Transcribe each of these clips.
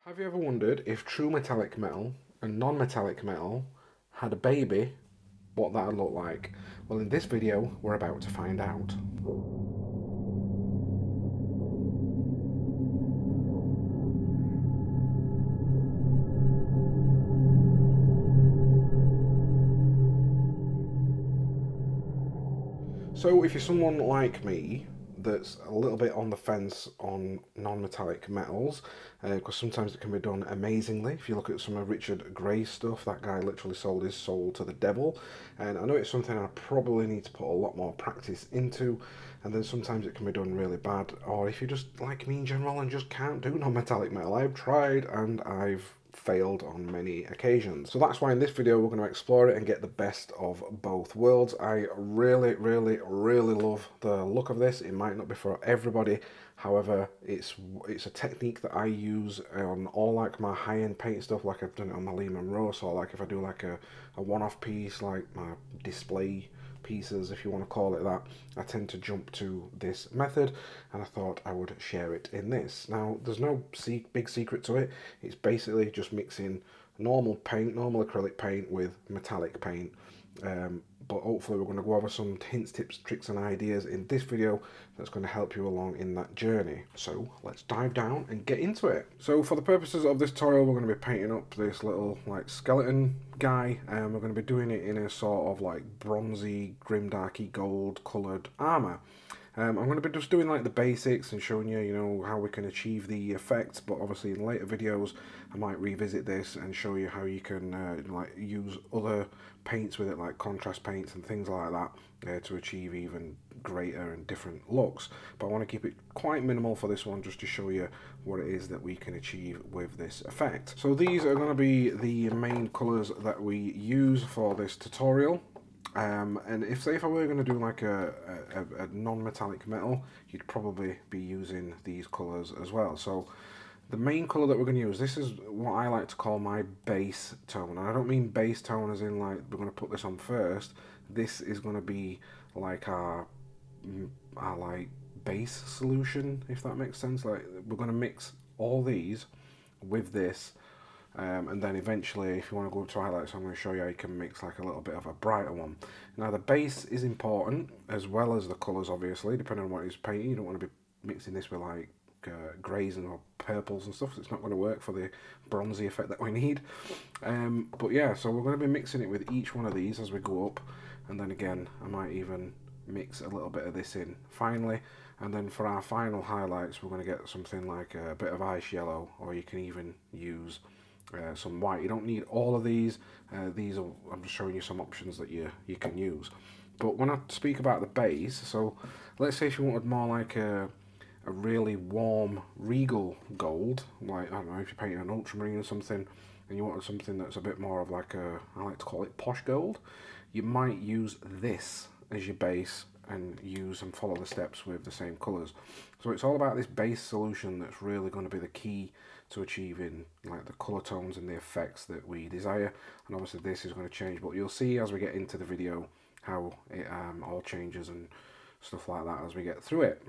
Have you ever wondered if true metallic metal and non-metallic metal had a baby, what that would look like? Well, in this video, we're about to find out. So if you're someone like me that's a little bit on the fence on non-metallic metals, because sometimes it can be done amazingly. If you look at some of Richard Gray's stuff, that guy literally sold his soul to the devil, and I know it's something I probably need to put a lot more practice into, and then sometimes it can be done really bad. Or if you're just like me in general and just can't do non-metallic metal, I've tried and I've failed on many occasions. So that's why in this video we're going to explore it and get the best of both worlds. I really love the look of this. It might not be for everybody, however it's a technique that I use on all like my high-end paint stuff, like I've done it on my Lehman Rose, or like if I do like a one-off piece like my display pieces, if you want to call it that, I tend to jump to this method, and I thought I would share it in this. Now, there's no big secret to it. It's basically just mixing normal paint, normal acrylic paint with metallic paint. But hopefully we're going to go over some hints, tips, tricks and ideas in this video that's going to help you along in that journey. So let's dive down and get into it. So for the purposes of this tutorial, we're going to be painting up this little like skeleton guy, and we're going to be doing it in a sort of like bronzy, grimdarky gold coloured armour. I'm going to be just doing like the basics and showing you, how we can achieve the effects, but obviously in later videos I might revisit this and show you how you can like use other paints with it, like contrast paints and things like that, to achieve even greater and different looks. But I want to keep it quite minimal for this one, just to show you what it is that we can achieve with this effect. So these are going to be the main colours that we use for this tutorial. And if I were going to do like a non-metallic metal, you'd probably be using these colours as well. So the main colour that we're going to use, this is what I like to call my base tone. And I don't mean base tone as in like we're going to put this on first. This is going to be like our like base solution, if that makes sense. Like we're going to mix all these with this. And then eventually, if you want to go to highlights, I'm going to show you how you can mix like a little bit of a brighter one. Now the base is important as well as the colours, obviously, depending on what you're painting. You don't want to be mixing this with like greys and or purples and stuff. So it's not going to work for the bronzy effect that we need. But yeah, so we're going to be mixing it with each one of these as we go up, and then again I might even mix a little bit of this in finally. And then for our final highlights, we're going to get something like a bit of ice yellow, or you can even use some white. You don't need all of these. These are, I'm just showing you some options that you can use. But when I speak about the base, so let's say if you wanted more like a really warm regal gold, like I don't know, if you're painting an ultramarine or something, and you wanted something that's a bit more of like I like to call it posh gold, you might use this as your base and use and follow the steps with the same colours. So it's all about this base solution that's really going to be the key to achieving like the colour tones and the effects that we desire. And obviously this is going to change, but you'll see as we get into the video how it all changes and stuff like that as we get through it.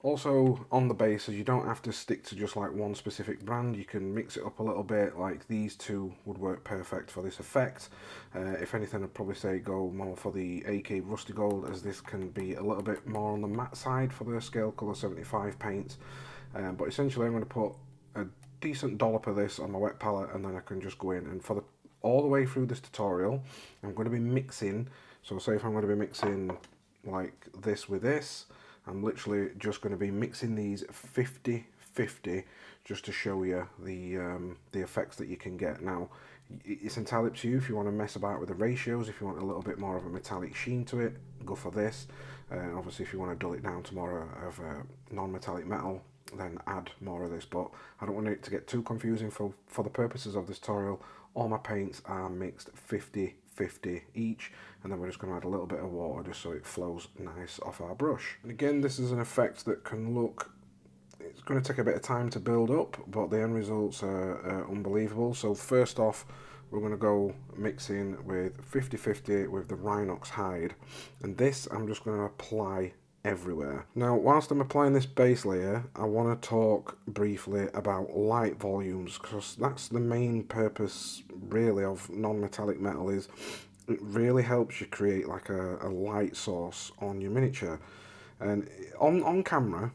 Also on the bases, you don't have to stick to just like one specific brand. You can mix it up a little bit. Like these two would work perfect for this effect. If anything, I'd probably say go more for the AK Rusty Gold, as this can be a little bit more on the matte side for the Scale Colour 75 paints. But essentially I'm going to put a decent dollop of this on my wet palette, and then I can just go in, and for all the way through this tutorial I'm going to be mixing. So say if I'm going to be mixing like this with this, I'm literally just going to be mixing these 50-50 just to show you the effects that you can get. Now it's entirely up to you if you want to mess about with the ratios. If you want a little bit more of a metallic sheen to it, go for this. Obviously if you want to dull it down to more of a non-metallic metal, then add more of this. But I don't want it to get too confusing. For the purposes of this tutorial, all my paints are mixed 50-50 each, and then we're just going to add a little bit of water just so it flows nice off our brush. And again, this is an effect that can look, it's going to take a bit of time to build up, but the end results are unbelievable. So first off, we're going to go mixing with 50-50 with the Rhinox hide, and this I'm just going to apply everywhere. Now, whilst I'm applying this base layer, I want to talk briefly about light volumes, because that's the main purpose really of non-metallic metal. Is it really helps you create like a light source on your miniature. And on camera,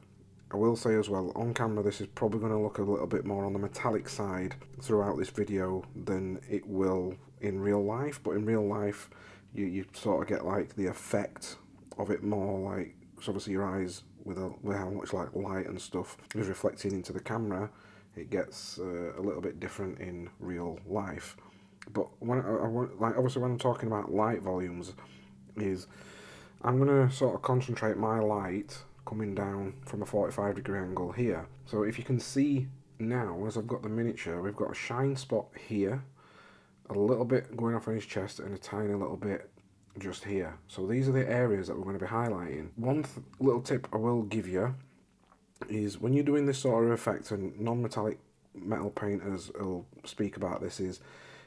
I will say as well, on camera this is probably going to look a little bit more on the metallic side throughout this video than it will in real life. But in real life, you sort of get like the effect of it more, like, so obviously your eyes with how much like light and stuff is reflecting into the camera, it gets a little bit different in real life. But when I want, like, obviously when I'm talking about light volumes, is I'm going to sort of concentrate my light coming down from a 45-degree angle here. So if you can see now, as I've got the miniature, we've got a shine spot here, a little bit going off on his chest, and a tiny little bit just here. So these are the areas that we're going to be highlighting. One little tip I will give you is when you're doing this sort of effect, and non-metallic metal painters will speak about this, is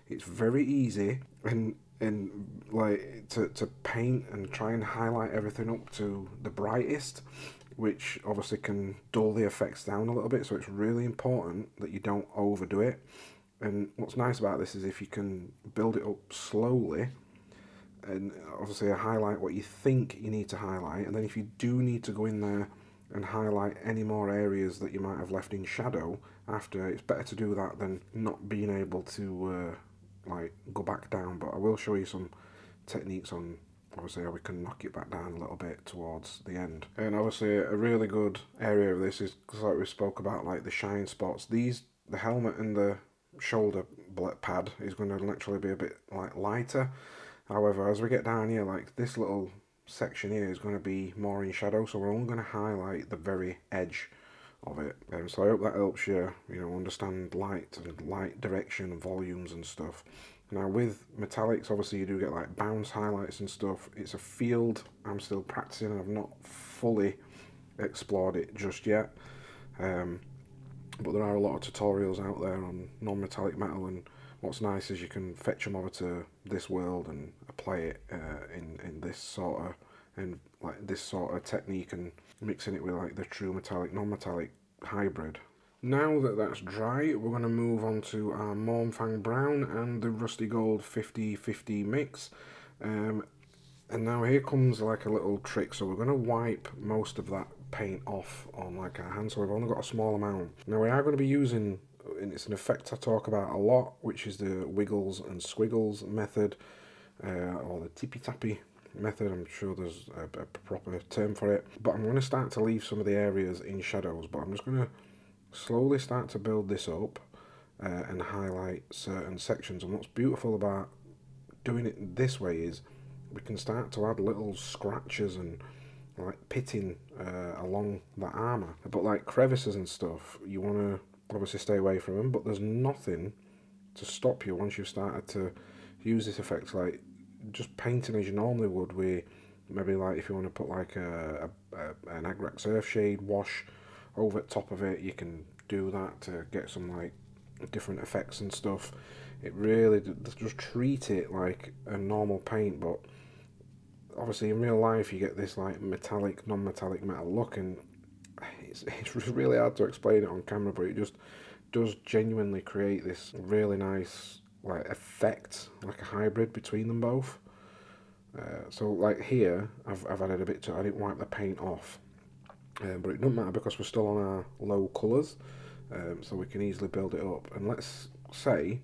it's very easy and like to paint and try and highlight everything up to the brightest, which obviously can dull the effects down a little bit. So it's really important that you don't overdo it. And what's nice about this is if you can build it up slowly and obviously highlight what you think you need to highlight, and then if you do need to go in there and highlight any more areas that you might have left in shadow after, it's better to do that than not being able to like go back down. But I will show you some techniques on obviously how we can knock it back down a little bit towards the end. And obviously a really good area of this is, like we spoke about, like the shine spots. These, the helmet and the shoulder pad is going to naturally be a bit like lighter. However, as we get down here, like this little section here is going to be more in shadow, so we're only going to highlight the very edge of it. So I hope that helps you, understand light and light direction and volumes and stuff. Now with metallics, obviously you do get like bounce highlights and stuff. It's a field I'm still practicing. I've not fully explored it just yet. But there are a lot of tutorials out there on non-metallic metal, and what's nice is you can fetch them over to this world and apply it in this sort of technique, and mixing it with like the true metallic non-metallic hybrid. Now that that's dry, we're going to move on to our Mornfang Brown and the Rusty Gold 50-50 mix. And now here comes like a little trick. So we're going to wipe most of that paint off on like our hand, so we've only got a small amount. Now we are going to be using, and it's an effect I talk about a lot, which is the wiggles and squiggles method, or the tippy-tappy method. I'm sure there's a proper term for it, but I'm going to start to leave some of the areas in shadows, but I'm just going to slowly start to build this up and highlight certain sections. And what's beautiful about doing it this way is we can start to add little scratches and like pitting along the armour. But like crevices and stuff, you want to obviously stay away from them, but there's nothing to stop you once you've started to use this effect, like just painting as you normally would with maybe like if you want to put like an Agrax Earthshade wash over the top of it, you can do that to get some like different effects and stuff. It really just treat it like a normal paint, but obviously in real life you get this like metallic, non-metallic metal look, and it's really hard to explain it on camera, but it just does genuinely create this really nice like effect, like a hybrid between them both. So like here, I've added a bit to, I didn't wipe the paint off, but it doesn't matter because we're still on our low colours, so we can easily build it up. And let's say,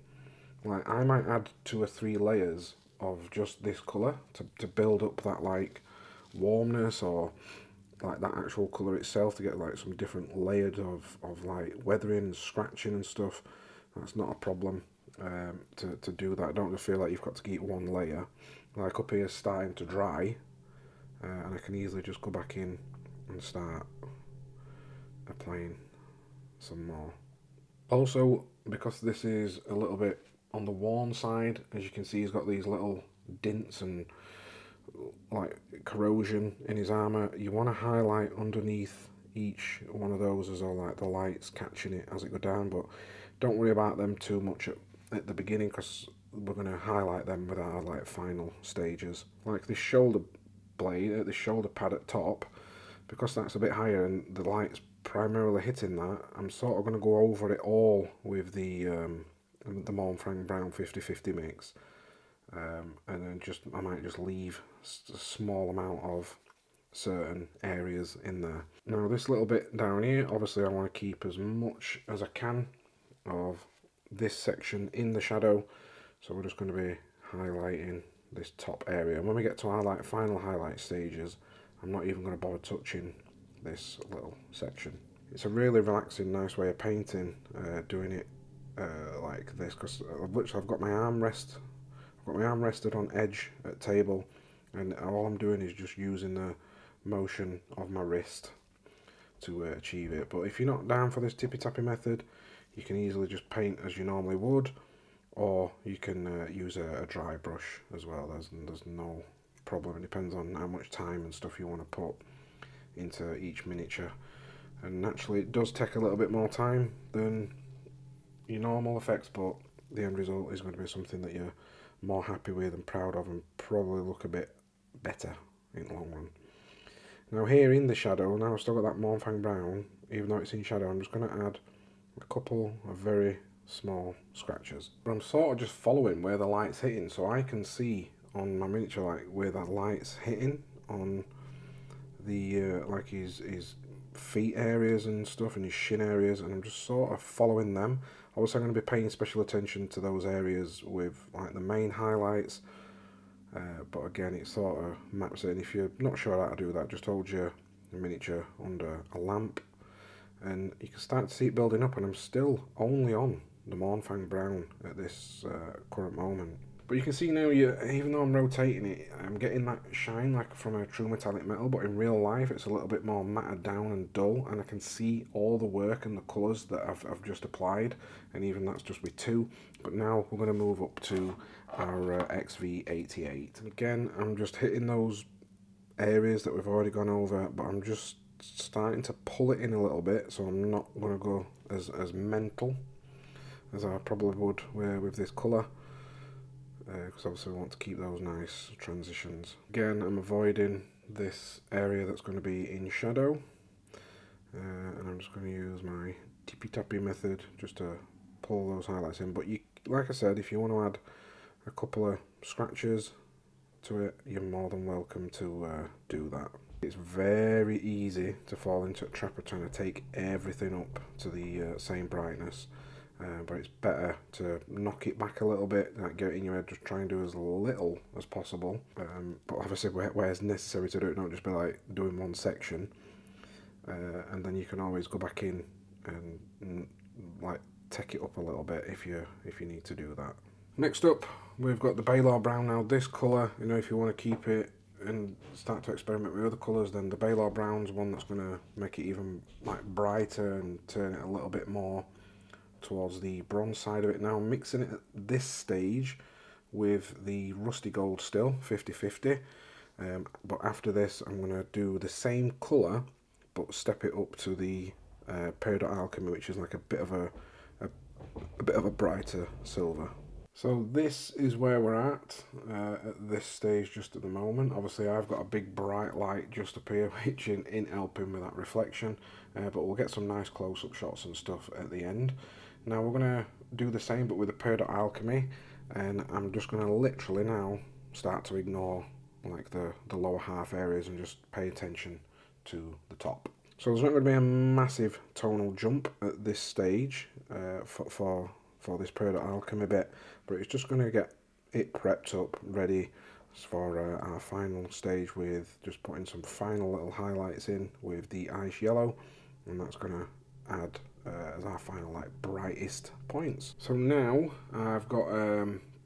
like I might add 2 or 3 layers of just this colour to build up that like warmness, or like that actual colour itself, to get like some different layers of like weathering and scratching and stuff. That's not a problem to do that. Don't just feel like you've got to keep one layer. Like up here starting to dry, and I can easily just go back in and start applying some more. Also, because this is a little bit on the worn side, as you can see he's got these little dints and like corrosion in his armour, you want to highlight underneath each one of those as well, like the light's catching it as it go down, but don't worry about them too much at the beginning, because we're going to highlight them with our like final stages. Like this shoulder blade, this shoulder pad at top, because that's a bit higher and the light's primarily hitting that, I'm sort of going to go over it all with the Mournfang Brown 50/50 mix, and then I might just leave a small amount of certain areas in there. Now this little bit down here, obviously I want to keep as much as I can of this section in the shadow, so we're just going to be highlighting this top area, and when we get to our final highlight stages, I'm not even going to bother touching this little section. It's a really relaxing, nice way of painting, doing it like this, because I've got my arm rested on edge at table, and all I'm doing is just using the motion of my wrist to achieve it. But if you're not down for this tippy tappy method, you can easily just paint as you normally would, or you can use a dry brush as well. There's no problem. It depends on how much time and stuff you want to put into each miniature, and naturally it does take a little bit more time than your normal effects, but the end result is going to be something that you're more happy with and proud of, and probably look a bit better in the long run. Now here in the shadow, now I've still got that Mournfang Brown, even though it's in shadow, I'm just going to add a couple of very small scratches. But I'm sort of just following where the light's hitting, so I can see on my miniature like where that light's hitting on the like his feet areas and stuff, and his shin areas, and I'm just sort of following them. Obviously I'm going to be paying special attention to those areas with like the main highlights, but again it sort of maps it, and if you're not sure how to do that, just hold your miniature under a lamp and you can start to see it building up. And I'm still only on the Mournfang Brown at this current moment. But you can see now, even though I'm rotating it, I'm getting that shine like from a true metallic metal, but in real life it's a little bit more matted down and dull, and I can see all the work and the colours that I've just applied, and even that's just with 2. But now we're going to move up to our XV88. And again, I'm just hitting those areas that we've already gone over, but I'm just starting to pull it in a little bit, so I'm not going to go as mental as I probably would with this colour. Because obviously we want to keep those nice transitions. Again, I'm avoiding this area that's going to be in shadow, and I'm just going to use my tippy tappy method just to pull those highlights in. But you, like I said, if you want to add a couple of scratches to it, you're more than welcome to do that. It's very easy to fall into a trap of trying to take everything up to the same brightness. But it's better to knock it back a little bit, like get it in your head, just try and do as little as possible. But obviously where it's necessary to do it, don't just be like doing one section. And then you can always go back in and like take it up a little bit if you need to do that. Next up, we've got the Baylor Brown. Now this colour, if you want to keep it and start to experiment with other colours, then the Baylor Brown's one that's going to make it even like brighter and turn it a little bit more towards the bronze side of it. Now I'm mixing it at this stage with the rusty gold still 50/50, but after this I'm going to do the same colour but step it up to the Peridot Alchemy, which is like a bit of a brighter silver. So this is where we're at this stage just at the moment. Obviously I've got a big bright light just up here which ain't helping with that reflection, but we'll get some nice close-up shots and stuff at the end. Now we're going to do the same but with the Peridot Alchemy, and I'm just going to literally now start to ignore like the lower half areas and just pay attention to the top. So there's not going to be a massive tonal jump at this stage for this Peridot Alchemy bit, but it's just going to get it prepped up, ready for our final stage with just putting some final little highlights in with the ice yellow, and that's going to add as our final like brightest points. So now I've got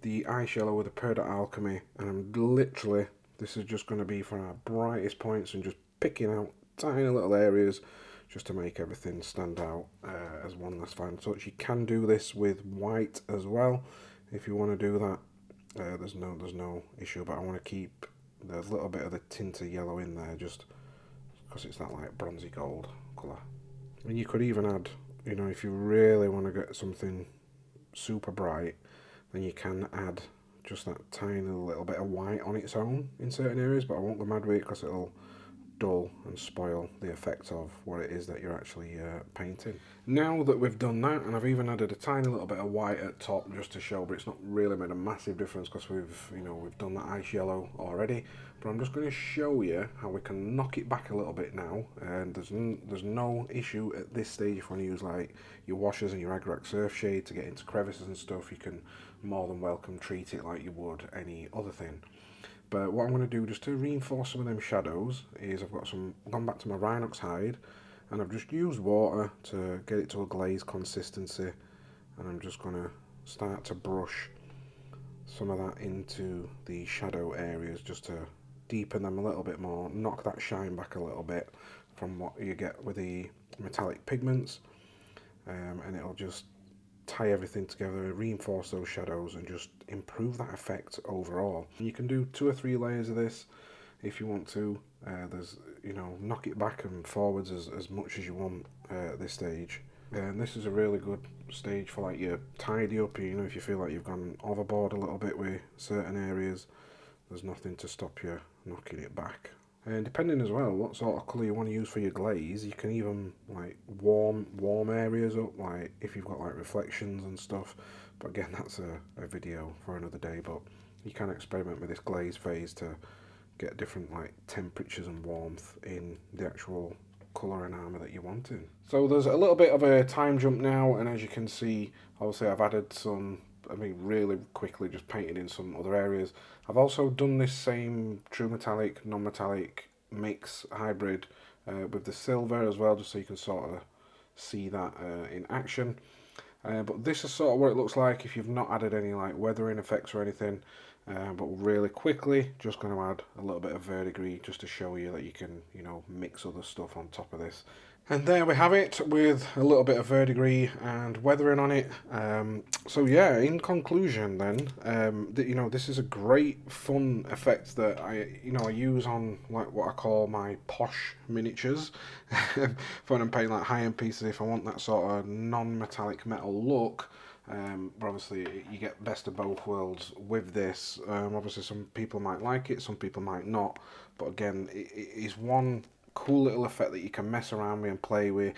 the ice yellow with the Peridot Alchemy, and I'm literally, this is just going to be for our brightest points and just picking out tiny little areas just to make everything stand out as one last final touch. You can do this with white as well if you want to do that. There's no issue, but I want to keep the little bit of the tint of yellow in there just because it's that like bronzy gold colour. And you could even add, if you really want to get something super bright, then you can add just that tiny little bit of white on its own in certain areas, but I won't go mad with it because it'll dull and spoil the effect of what it is that you're actually painting. Now that we've done that, and I've even added a tiny little bit of white at top just to show, but it's not really made a massive difference because we've done that ice yellow already. But I'm just going to show you how we can knock it back a little bit now, and there's no issue at this stage if you want to use like your washers and your Agrax surf shade to get into crevices and stuff. You can more than welcome treat it like you would any other thing. But what I'm going to do just to reinforce some of them shadows is I've gone back to my Rhinox hide, and I've just used water to get it to a glaze consistency, and I'm just going to start to brush some of that into the shadow areas just to deepen them a little bit more, knock that shine back a little bit from what you get with the metallic pigments, and it'll just tie everything together, reinforce those shadows, and just improve that effect overall. You can do 2 or 3 layers of this if you want to. There's, knock it back and forwards as much as you want at this stage. And this is a really good stage for like your tidy up. If you feel like you've gone overboard a little bit with certain areas, there's nothing to stop you knocking it back. And depending as well what sort of colour you want to use for your glaze, you can even like warm areas up, like if you've got like reflections and stuff. But again, that's a video for another day. But you can experiment with this glaze phase to get different like temperatures and warmth in the actual colour and armour that you're wanting. So there's a little bit of a time jump now, and as you can see, obviously I've added some, really quickly just painted in some other areas. I've also done this same true metallic, non-metallic mix hybrid with the silver as well, just so you can sort of see that in action. But this is sort of what it looks like if you've not added any like weathering effects or anything. But really quickly, just going to add a little bit of verdigris just to show you that you can, mix other stuff on top of this. And there we have it with a little bit of verdigris and weathering on it. So yeah, in conclusion then, this is a great fun effect that I use on like what I call my posh miniatures. For when I'm painting like high-end pieces, if I want that sort of non-metallic metal look. But obviously you get best of both worlds with this. Obviously some people might like it, some people might not. But again, it is one cool little effect that you can mess around with and play with,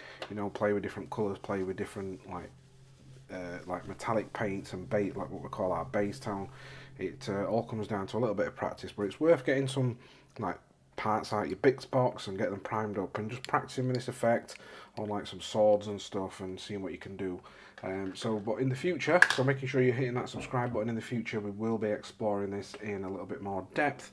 play with different colours, play with different like metallic paints and bait, like what we call our base tone. It all comes down to a little bit of practice, but it's worth getting some like parts out your Bix box and get them primed up and just practicing with this effect on like some swords and stuff and seeing what you can do. But in the future, so making sure you're hitting that subscribe button in the future, we will be exploring this in a little bit more depth.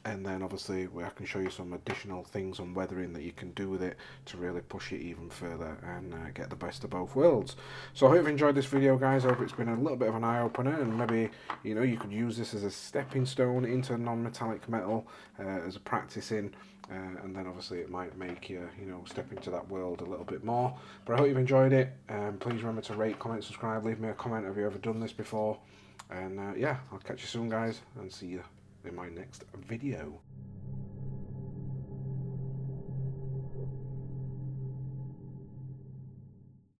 And then obviously I can show you some additional things on weathering that you can do with it to really push it even further and get the best of both worlds. So I hope you've enjoyed this video, guys. I hope it's been a little bit of an eye-opener, and maybe you could use this as a stepping stone into non-metallic metal as a practicing. And then obviously it might make you, step into that world a little bit more. But I hope you've enjoyed it. Please remember to rate, comment, subscribe, leave me a comment. Have you ever done this before? And yeah, I'll catch you soon, guys, and see you in my next video.